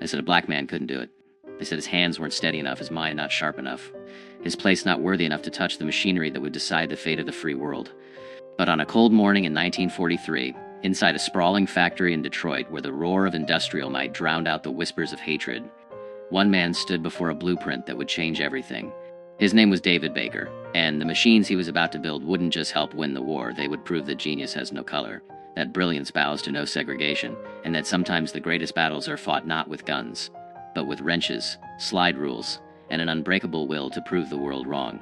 They said a black man couldn't do it. They said his hands weren't steady enough, his mind not sharp enough, his place not worthy enough to touch the machinery that would decide the fate of the free world. But on a cold morning in 1943, inside a sprawling factory in Detroit where the roar of industrial might drowned out the whispers of hatred, one man stood before a blueprint that would change everything. His name was David Baker, and the machines he was about to build wouldn't just help win the war, they would prove that genius has no color, that brilliance bows to no segregation, and that sometimes the greatest battles are fought not with guns, but with wrenches, slide rules, and an unbreakable will to prove the world wrong.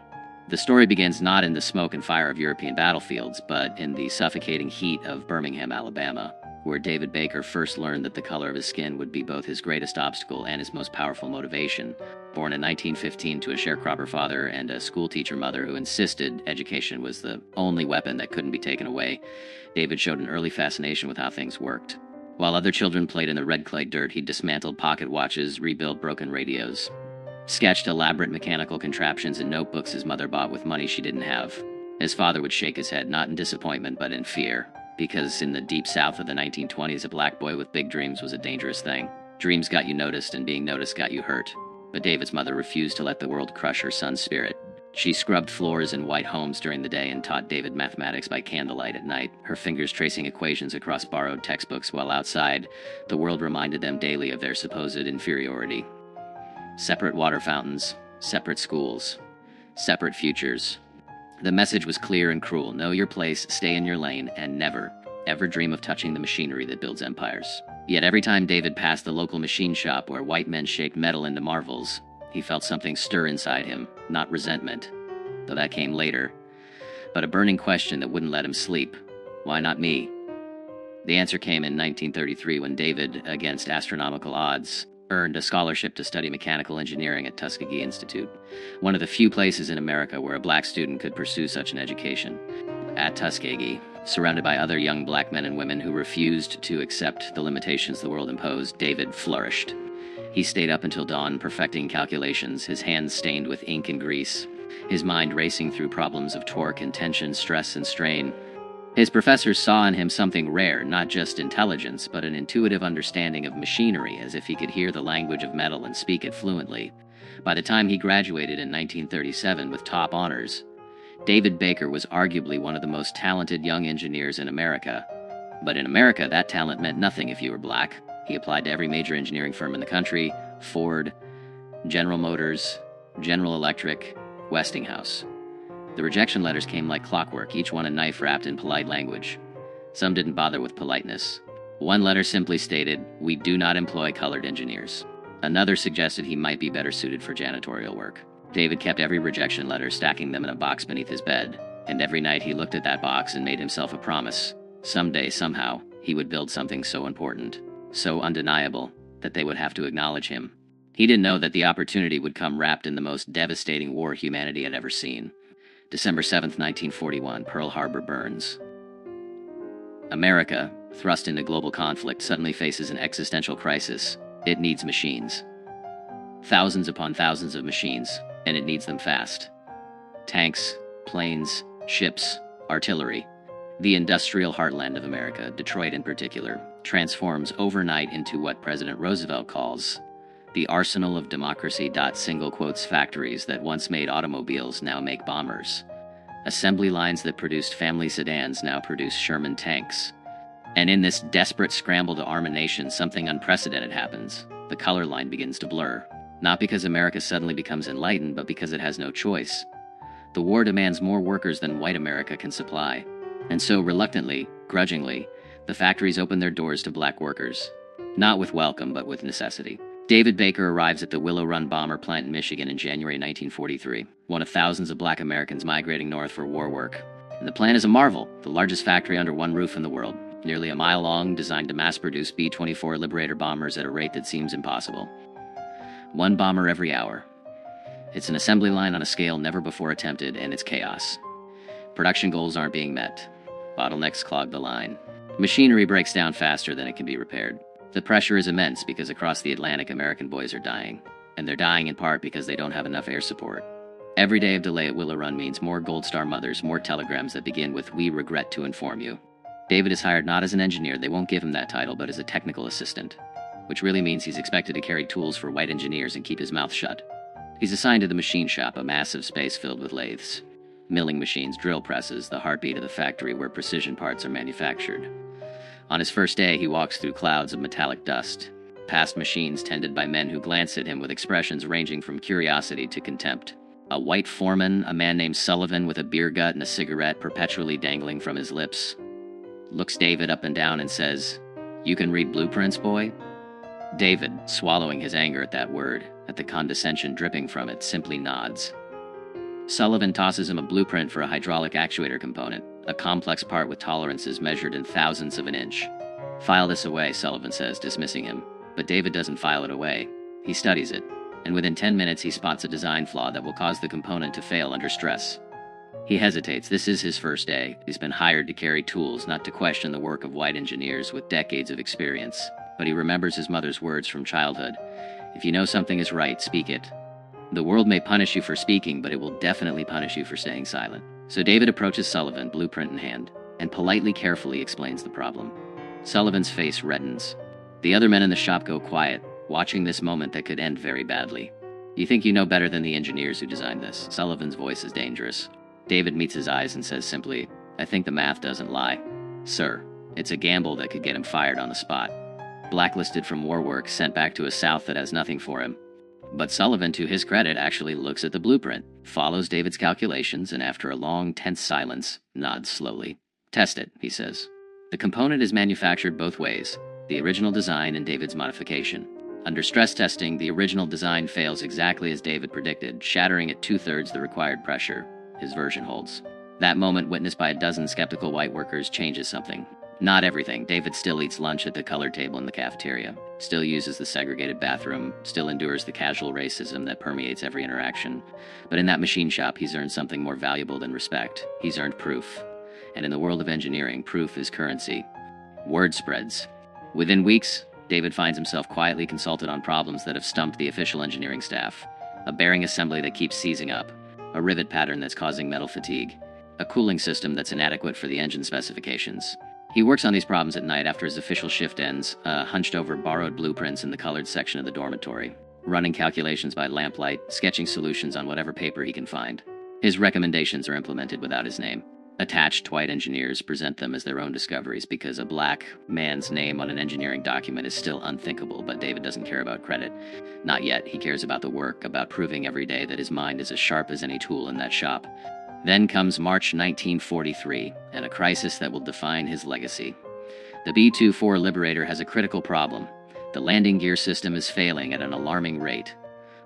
The story begins not in the smoke and fire of European battlefields, but in the suffocating heat of Birmingham, Alabama, where David Baker first learned that the color of his skin would be both his greatest obstacle and his most powerful motivation. Born in 1915 to a sharecropper father and a schoolteacher mother who insisted education was the only weapon that couldn't be taken away, David showed an early fascination with how things worked. While other children played in the red clay dirt, he dismantled pocket watches, rebuilt broken radios, sketched elaborate mechanical contraptions in notebooks his mother bought with money she didn't have. His father would shake his head, not in disappointment, but in fear, because in the deep south of the 1920s, a black boy with big dreams was a dangerous thing. Dreams got you noticed, and being noticed got you hurt. But David's mother refused to let the world crush her son's spirit. She scrubbed floors in white homes during the day and taught David mathematics by candlelight at night, her fingers tracing equations across borrowed textbooks while outside, the world reminded them daily of their supposed inferiority. Separate water fountains, separate schools, separate futures. The message was clear and cruel. Know your place, stay in your lane, and never, ever dream of touching the machinery that builds empires. Yet every time David passed the local machine shop where white men shaped metal into marvels, he felt something stir inside him, not resentment, though that came later, but a burning question that wouldn't let him sleep. Why not me? The answer came in 1933 when David, against astronomical odds, earned a scholarship to study mechanical engineering at Tuskegee Institute, one of the few places in America where a black student could pursue such an education. At Tuskegee, surrounded by other young black men and women who refused to accept the limitations the world imposed, David flourished. He stayed up until dawn perfecting calculations, his hands stained with ink and grease, his mind racing through problems of torque and tension, stress and strain. His professors saw in him something rare, not just intelligence, but an intuitive understanding of machinery, as if he could hear the language of metal and speak it fluently. By the time he graduated in 1937 with top honors, David Baker was arguably one of the most talented young engineers in America. But in America, that talent meant nothing if you were black. He applied to every major engineering firm in the country: Ford, General Motors, General Electric, Westinghouse. The rejection letters came like clockwork, each one a knife wrapped in polite language. Some didn't bother with politeness. One letter simply stated, "We do not employ colored engineers." Another suggested he might be better suited for janitorial work. David kept every rejection letter, stacking them in a box beneath his bed, and every night he looked at that box and made himself a promise. Someday, somehow, he would build something so important, so undeniable, that they would have to acknowledge him. He didn't know that the opportunity would come wrapped in the most devastating war humanity had ever seen. December 7th, 1941, Pearl Harbor burns. America, thrust into global conflict, suddenly faces an existential crisis. It needs machines. Thousands upon thousands of machines, and it needs them fast. Tanks, planes, ships, artillery. The industrial heartland of America, Detroit in particular, transforms overnight into what President Roosevelt calls the arsenal of democracy. Single quotes factories that once made automobiles now make bombers. Assembly lines that produced family sedans now produce Sherman tanks. And in this desperate scramble to arm a nation, something unprecedented happens. The color line begins to blur. Not because America suddenly becomes enlightened, but because it has no choice. The war demands more workers than white America can supply. And so, reluctantly, grudgingly, the factories open their doors to black workers. Not with welcome, but with necessity. David Baker arrives at the Willow Run bomber plant in Michigan in January 1943, one of thousands of black Americans migrating north for war work. And the plant is a marvel, the largest factory under one roof in the world, nearly a mile long, designed to mass-produce B-24 Liberator bombers at a rate that seems impossible. One bomber every hour. It's an assembly line on a scale never before attempted, and it's chaos. Production goals aren't being met. Bottlenecks clog the line. Machinery breaks down faster than it can be repaired. The pressure is immense because across the Atlantic, American boys are dying. And they're dying in part because they don't have enough air support. Every day of delay at Willow Run means more Gold Star mothers, more telegrams that begin with, "We regret to inform you." David is hired not as an engineer, they won't give him that title, but as a technical assistant. which really means he's expected to carry tools for white engineers and keep his mouth shut. He's assigned to the machine shop, a massive space filled with lathes, milling machines, drill presses, the heartbeat of the factory where precision parts are manufactured. On his first day, he walks through clouds of metallic dust, past machines tended by men who glance at him with expressions ranging from curiosity to contempt. A white foreman, a man named Sullivan with a beer gut and a cigarette perpetually dangling from his lips, looks David up and down and says, "You can read blueprints, boy?" David, swallowing his anger at that word, at the condescension dripping from it, simply nods. Sullivan tosses him a blueprint for a hydraulic actuator component, a complex part with tolerances measured in thousandths of an inch. "File this away," Sullivan says, dismissing him. But David doesn't file it away. He studies it, and within 10 minutes he spots a design flaw that will cause the component to fail under stress. He hesitates. This is his first day. He's been hired to carry tools, not to question the work of white engineers with decades of experience. But he remembers his mother's words from childhood. "If you know something is right, speak it. The world may punish you for speaking, but it will definitely punish you for staying silent." So David approaches Sullivan, blueprint in hand, and politely, carefully explains the problem. Sullivan's face reddens. The other men in the shop go quiet, watching this moment that could end very badly. "You think you know better than the engineers who designed this." Sullivan's voice is dangerous. David meets his eyes and says simply, "I think the math doesn't lie. Sir, it's a gamble that could get him fired on the spot. Blacklisted from war work, sent back to a South that has nothing for him." But Sullivan, to his credit, actually looks at the blueprint, follows David's calculations, and after a long, tense silence, nods slowly. "Test it," he says. The component is manufactured both ways, the original design and David's modification. Under stress testing, the original design fails exactly as David predicted, shattering at 2/3 the required pressure. His version holds. That moment, witnessed by a dozen skeptical white workers, changes something. Not everything. David still eats lunch at the colored table in the cafeteria, still uses the segregated bathroom, still endures the casual racism that permeates every interaction. But in that machine shop, he's earned something more valuable than respect. He's earned proof. And in the world of engineering, proof is currency. Word spreads. Within weeks, David finds himself quietly consulted on problems that have stumped the official engineering staff. A bearing assembly that keeps seizing up, a rivet pattern that's causing metal fatigue, a cooling system that's inadequate for the engine specifications. He works on these problems at night after his official shift ends, hunched over borrowed blueprints in the colored section of the dormitory, running calculations by lamplight, sketching solutions on whatever paper he can find. His recommendations are implemented without his name. Attached white engineers present them as their own discoveries because a black man's name on an engineering document is still unthinkable, but David doesn't care about credit. Not yet. He cares about the work, about proving every day that his mind is as sharp as any tool in that shop. Then comes March 1943, and a crisis that will define his legacy. The B-24 Liberator has a critical problem. The landing gear system is failing at an alarming rate.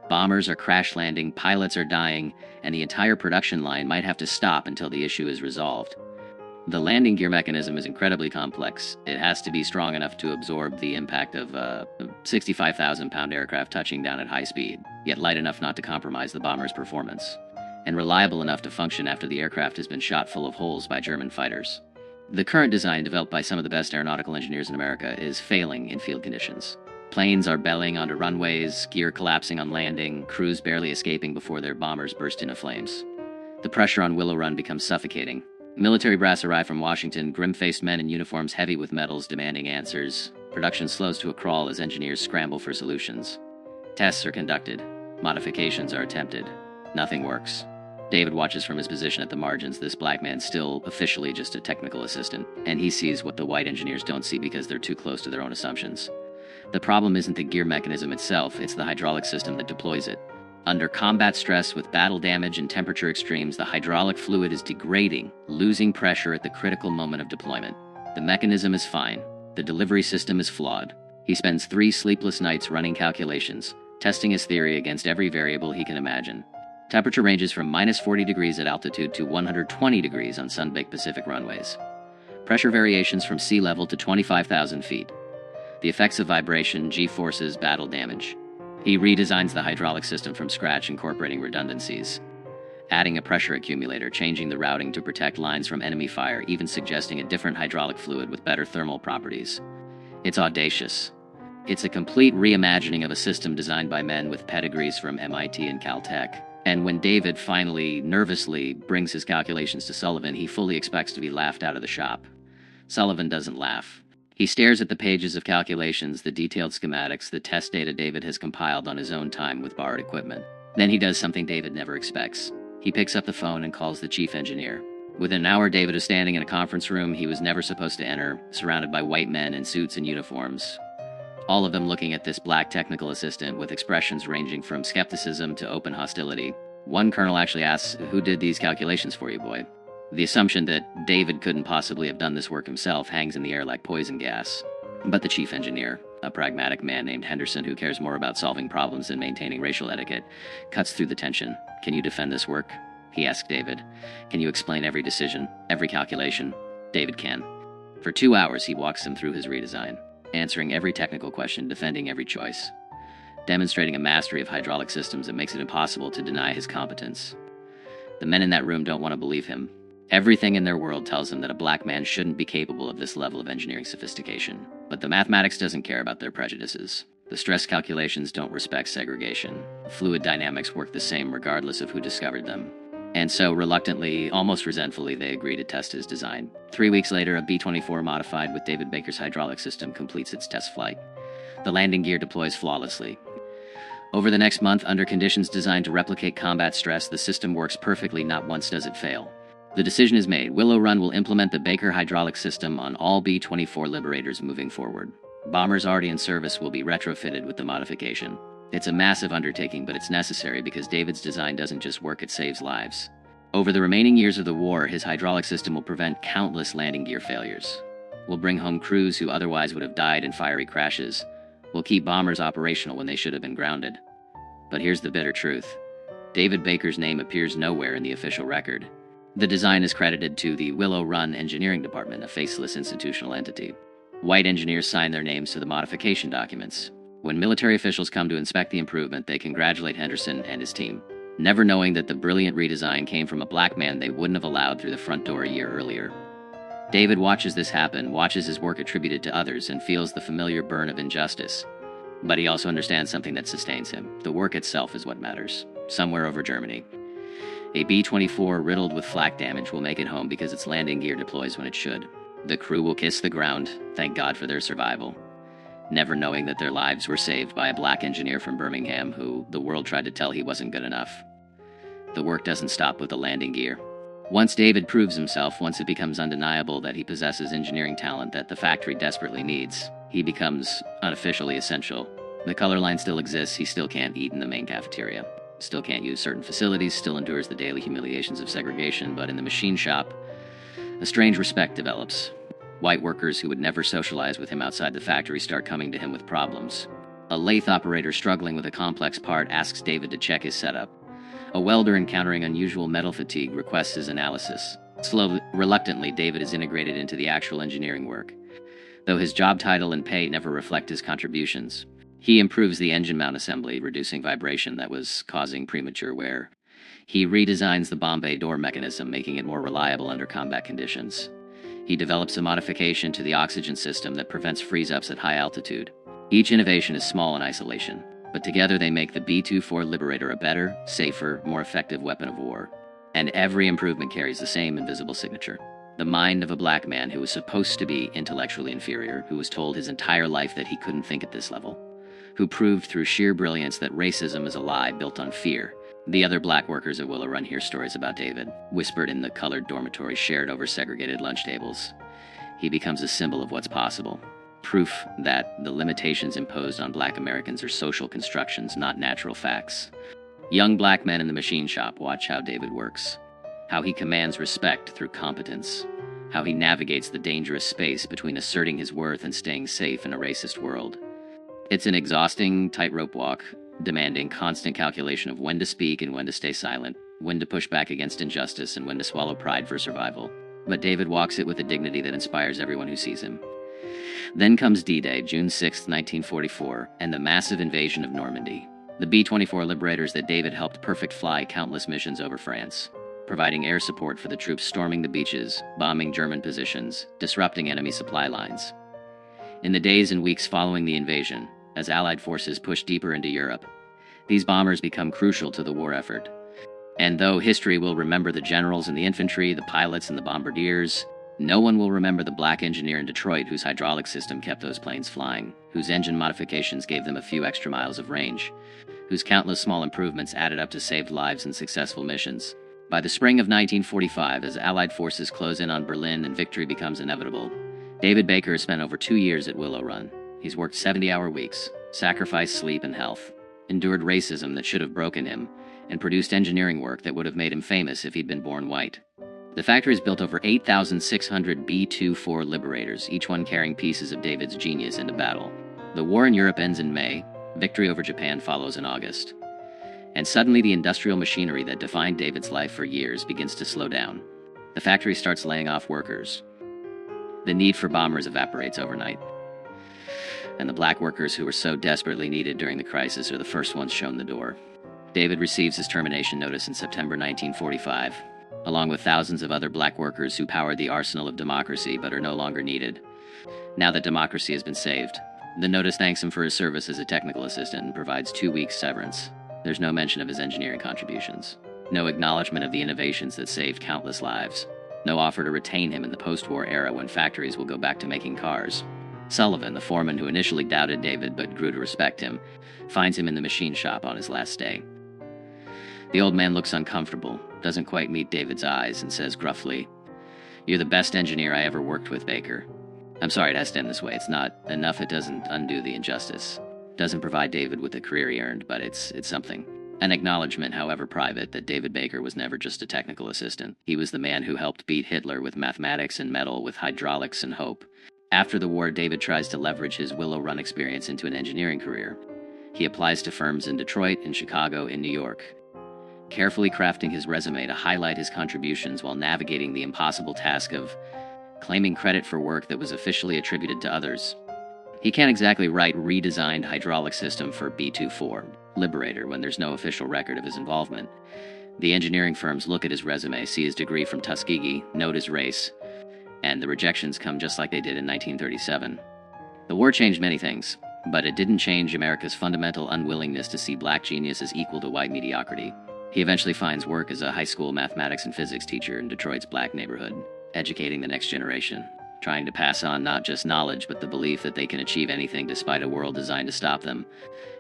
Bombers are crash landing, pilots are dying, and the entire production line might have to stop until the issue is resolved. The landing gear mechanism is incredibly complex. It has to be strong enough to absorb the impact of a 65,000-pound aircraft touching down at high speed, yet light enough not to compromise the bomber's performance, and reliable enough to function after the aircraft has been shot full of holes by German fighters. The current design, developed by some of the best aeronautical engineers in America, is failing in field conditions. Planes are bellying onto runways, gear collapsing on landing, crews barely escaping before their bombers burst into flames. The pressure on Willow Run becomes suffocating. Military brass arrive from Washington, grim-faced men in uniforms heavy with medals demanding answers. Production slows to a crawl as engineers scramble for solutions. Tests are conducted. Modifications are attempted. Nothing works. David watches from his position at the margins, this black man still officially just a technical assistant, and he sees what the white engineers don't see because they're too close to their own assumptions. The problem isn't the gear mechanism itself, it's the hydraulic system that deploys it. Under combat stress with battle damage and temperature extremes, the hydraulic fluid is degrading, losing pressure at the critical moment of deployment. The mechanism is fine. The delivery system is flawed. He spends 3 sleepless nights running calculations, testing his theory against every variable he can imagine. Temperature ranges from -40 degrees at altitude to 120 degrees on sun-baked Pacific runways. Pressure variations from sea level to 25,000 feet. The effects of vibration, G-forces, battle damage. He redesigns the hydraulic system from scratch, incorporating redundancies, adding a pressure accumulator, changing the routing to protect lines from enemy fire, even suggesting a different hydraulic fluid with better thermal properties. It's audacious. It's a complete reimagining of a system designed by men with pedigrees from MIT and Caltech. And when David finally, nervously, brings his calculations to Sullivan, he fully expects to be laughed out of the shop. Sullivan doesn't laugh. He stares at the pages of calculations, the detailed schematics, the test data David has compiled on his own time with borrowed equipment. Then he does something David never expects. He picks up the phone and calls the chief engineer. Within an hour, David is standing in a conference room he was never supposed to enter, surrounded by white men in suits and uniforms, all of them looking at this black technical assistant with expressions ranging from skepticism to open hostility. One colonel actually asks, "Who did these calculations for you, boy?" The assumption that David couldn't possibly have done this work himself hangs in the air like poison gas. But the chief engineer, a pragmatic man named Henderson who cares more about solving problems than maintaining racial etiquette, cuts through the tension. "Can you defend this work?" he asked David. "Can you explain every decision, every calculation?" David can. For 2 hours, he walks him through his redesign, answering every technical question, defending every choice, demonstrating a mastery of hydraulic systems that makes it impossible to deny his competence. The men in that room don't want to believe him. Everything in their world tells them that a black man shouldn't be capable of this level of engineering sophistication. But the mathematics doesn't care about their prejudices. The stress calculations don't respect segregation. The fluid dynamics work the same regardless of who discovered them. And so, reluctantly, almost resentfully, they agree to test his design. 3 weeks later, a B-24 modified with David Baker's hydraulic system completes its test flight. The landing gear deploys flawlessly. Over the next month, under conditions designed to replicate combat stress, the system works perfectly, not once does it fail. The decision is made. Willow Run will implement the Baker hydraulic system on all B-24 Liberators moving forward. Bombers already in service will be retrofitted with the modification. It's a massive undertaking, but it's necessary because David's design doesn't just work, it saves lives. Over the remaining years of the war, his hydraulic system will prevent countless landing gear failures. Will bring home crews who otherwise would have died in fiery crashes. Will keep bombers operational when they should have been grounded. But here's the bitter truth. David Baker's name appears nowhere in the official record. The design is credited to the Willow Run Engineering Department, a faceless institutional entity. White engineers sign their names to the modification documents. When military officials come to inspect the improvement, they congratulate Henderson and his team, never knowing that the brilliant redesign came from a black man they wouldn't have allowed through the front door a year earlier. David watches this happen, watches his work attributed to others, and feels the familiar burn of injustice. But he also understands something that sustains him. The work itself is what matters. Somewhere over Germany, a B-24 riddled with flak damage will make it home because its landing gear deploys when it should. The crew will kiss the ground, thank God for their survival, never knowing that their lives were saved by a black engineer from Birmingham who the world tried to tell he wasn't good enough. The work doesn't stop with the landing gear. Once David proves himself, once it becomes undeniable that he possesses engineering talent that the factory desperately needs, he becomes unofficially essential. The color line still exists, he still can't eat in the main cafeteria, still can't use certain facilities, still endures the daily humiliations of segregation, but in the machine shop, a strange respect develops. White workers who would never socialize with him outside the factory start coming to him with problems. A lathe operator struggling with a complex part asks David to check his setup. A welder encountering unusual metal fatigue requests his analysis. Slowly, reluctantly, David is integrated into the actual engineering work. Though his job title and pay never reflect his contributions, he improves the engine mount assembly, reducing vibration that was causing premature wear. He redesigns the bomb bay door mechanism, making it more reliable under combat conditions. He develops a modification to the oxygen system that prevents freeze-ups at high altitude. Each innovation is small in isolation, but together they make the B-24 Liberator a better, safer, more effective weapon of war. And every improvement carries the same invisible signature. The mind of a black man who was supposed to be intellectually inferior, who was told his entire life that he couldn't think at this level, who proved through sheer brilliance that racism is a lie built on fear. The other black workers at Willow Run hear stories about David, whispered in the colored dormitory shared over segregated lunch tables. He becomes a symbol of what's possible. Proof that the limitations imposed on black Americans are social constructions, not natural facts. Young black men in the machine shop watch how David works, how he commands respect through competence, how he navigates the dangerous space between asserting his worth and staying safe in a racist world. It's an exhausting tightrope walk, demanding constant calculation of when to speak and when to stay silent, when to push back against injustice and when to swallow pride for survival. But David walks it with a dignity that inspires everyone who sees him. Then comes D-Day, June 6, 1944, and the massive invasion of Normandy. The B-24 Liberators that David helped perfect fly countless missions over France, providing air support for the troops storming the beaches, bombing German positions, disrupting enemy supply lines. In the days and weeks following the invasion, as Allied forces push deeper into Europe, these bombers become crucial to the war effort. And though history will remember the generals and the infantry, the pilots and the bombardiers, No one will remember the black engineer in Detroit whose hydraulic system kept those planes flying, whose engine modifications gave them a few extra miles of range, whose countless small improvements added up to saved lives and successful missions. By the spring of 1945, as Allied forces close in on Berlin and victory becomes inevitable, David Baker has spent over 2 years at Willow Run. He's worked 70-hour weeks, sacrificed sleep and health, endured racism that should have broken him, and produced engineering work that would have made him famous if he'd been born white. The factory's built over 8,600 B-24 Liberators, each one carrying pieces of David's genius into battle. The war in Europe ends in May. Victory over Japan follows in August. And suddenly the industrial machinery that defined David's life for years begins to slow down. The factory starts laying off workers. The need for bombers evaporates overnight. And the black workers who were so desperately needed during the crisis are the first ones shown the door. David receives his termination notice in September 1945, along with thousands of other black workers who powered the arsenal of democracy but are no longer needed. Now that democracy has been saved, the notice thanks him for his service as a technical assistant and provides 2 weeks severance. There's no mention of his engineering contributions, no acknowledgement of the innovations that saved countless lives, no offer to retain him in the post-war era when factories will go back to making cars. Sullivan, the foreman who initially doubted David but grew to respect him, finds him in the machine shop on his last day. The old man looks uncomfortable, doesn't quite meet David's eyes, and says gruffly, "You're the best engineer I ever worked with, Baker." I'm sorry it has to end this way. It's not enough it doesn't undo the injustice. It doesn't provide David with the career he earned, but it's something. An acknowledgement, however private, that David Baker was never just a technical assistant. He was the man who helped beat Hitler with mathematics and metal, with hydraulics and hope. After the war, David tries to leverage his Willow Run experience into an engineering career. He applies to firms in Detroit, in Chicago, in New York, carefully crafting his resume to highlight his contributions while navigating the impossible task of claiming credit for work that was officially attributed to others. He can't exactly write redesigned hydraulic system for B-24 Liberator when there's no official record of his involvement. The engineering firms look at his resume, see his degree from Tuskegee, note his race, and the rejections come just like they did in 1937. The war changed many things, but it didn't change America's fundamental unwillingness to see black genius as equal to white mediocrity. He eventually finds work as a high school mathematics and physics teacher in Detroit's black neighborhood, educating the next generation, trying to pass on not just knowledge but the belief that they can achieve anything despite a world designed to stop them.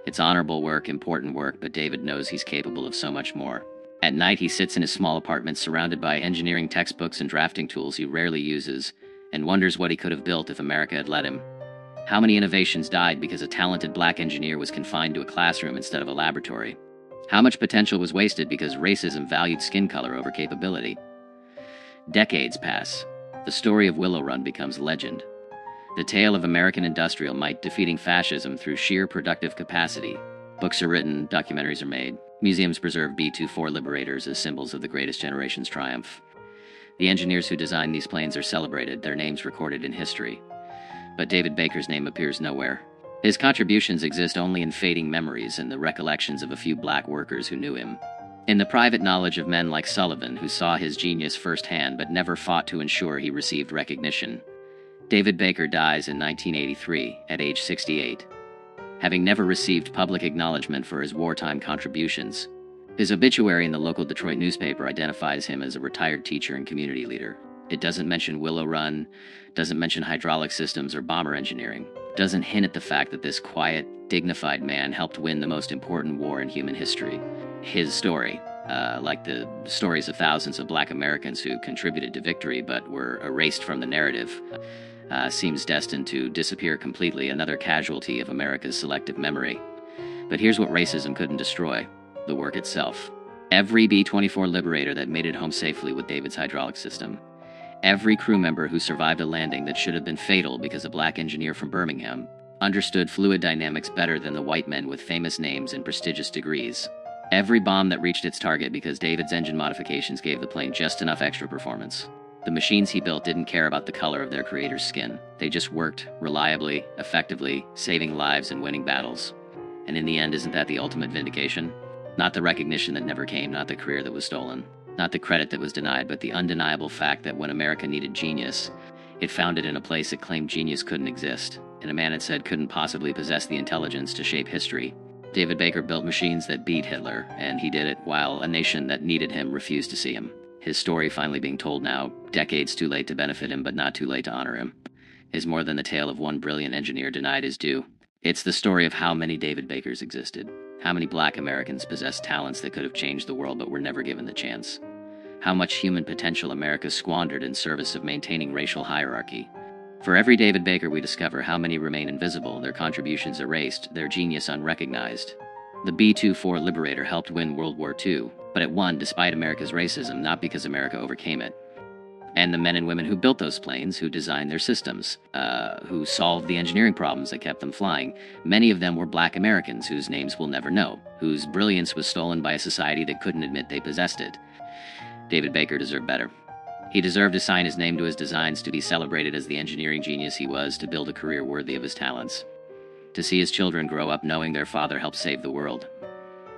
It's honorable work, important work, but David knows he's capable of so much more. At night, he sits in his small apartment surrounded by engineering textbooks and drafting tools he rarely uses, and wonders what he could have built if America had let him. How many innovations died because a talented black engineer was confined to a classroom instead of a laboratory? How much potential was wasted because racism valued skin color over capability? Decades pass. The story of Willow Run becomes legend. The tale of American industrial might defeating fascism through sheer productive capacity. Books are written, documentaries are made. Museums preserve B-24 Liberators as symbols of the greatest generation's triumph. The engineers who designed these planes are celebrated, their names recorded in history. But David Baker's name appears nowhere. His contributions exist only in fading memories and the recollections of a few black workers who knew him. In the private knowledge of men like Sullivan, who saw his genius firsthand but never fought to ensure he received recognition. David Baker dies in 1983 at age 68, having never received public acknowledgement for his wartime contributions. His obituary in the local Detroit newspaper identifies him as a retired teacher and community leader. It doesn't mention Willow Run, doesn't mention hydraulic systems or bomber engineering, doesn't hint at the fact that this quiet, dignified man helped win the most important war in human history. His story, like the stories of thousands of black Americans who contributed to victory but were erased from the narrative, seems destined to disappear completely, another casualty of America's selective memory. But here's what racism couldn't destroy: the work itself. Every B-24 Liberator that made it home safely with David's hydraulic system. Every crew member who survived a landing that should have been fatal because a black engineer from Birmingham understood fluid dynamics better than the white men with famous names and prestigious degrees. Every bomb that reached its target because David's engine modifications gave the plane just enough extra performance. The machines he built didn't care about the color of their creator's skin. They just worked reliably, effectively, saving lives and winning battles. And in the end, isn't that the ultimate vindication? Not the recognition that never came, not the career that was stolen, not the credit that was denied, but the undeniable fact that when America needed genius, it found it in a place it claimed genius couldn't exist, and a man it said couldn't possibly possess the intelligence to shape history. David Baker built machines that beat Hitler, and he did it while a nation that needed him refused to see him. his story finally being told now, decades too late to benefit him but not too late to honor him, is more than the tale of one brilliant engineer denied his due. It's the story of how many David Bakers existed, how many Black Americans possessed talents that could have changed the world but were never given the chance, how much human potential America squandered in service of maintaining racial hierarchy. For every David Baker we discover, how many remain invisible, their contributions erased, their genius unrecognized. The B-24 Liberator helped win World War II, but it won despite America's racism, not because America overcame it. And the men and women who built those planes, who designed their systems, who solved the engineering problems that kept them flying, many of them were Black Americans whose names we'll never know, whose brilliance was stolen by a society that couldn't admit they possessed it. David Baker deserved better. He deserved to sign his name to his designs, to be celebrated as the engineering genius he was, to build a career worthy of his talents, to see his children grow up knowing their father helped save the world.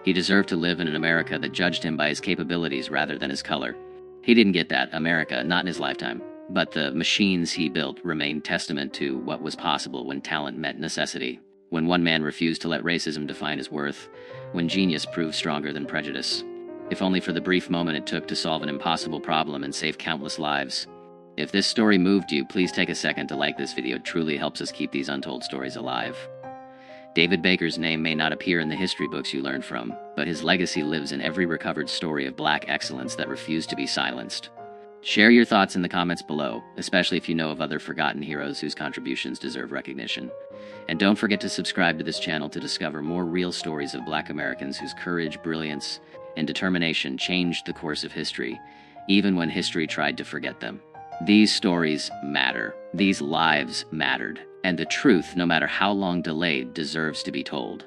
He deserved to live in an America that judged him by his capabilities rather than his color. He didn't get that America, not in his lifetime, but the machines he built remained testament to what was possible when talent met necessity, when one man refused to let racism define his worth, when genius proved stronger than prejudice, if only for the brief moment it took to solve an impossible problem and save countless lives. If this story moved you, please take a second to like this video. It truly helps us keep these untold stories alive. David Baker's name may not appear in the history books you learn from, but his legacy lives in every recovered story of Black excellence that refused to be silenced. Share your thoughts in the comments below, especially if you know of other forgotten heroes whose contributions deserve recognition. And don't forget to subscribe to this channel to discover more real stories of Black Americans whose courage, brilliance, and determination changed the course of history, even when history tried to forget them. These stories matter. These lives mattered. And the truth, no matter how long delayed, deserves to be told.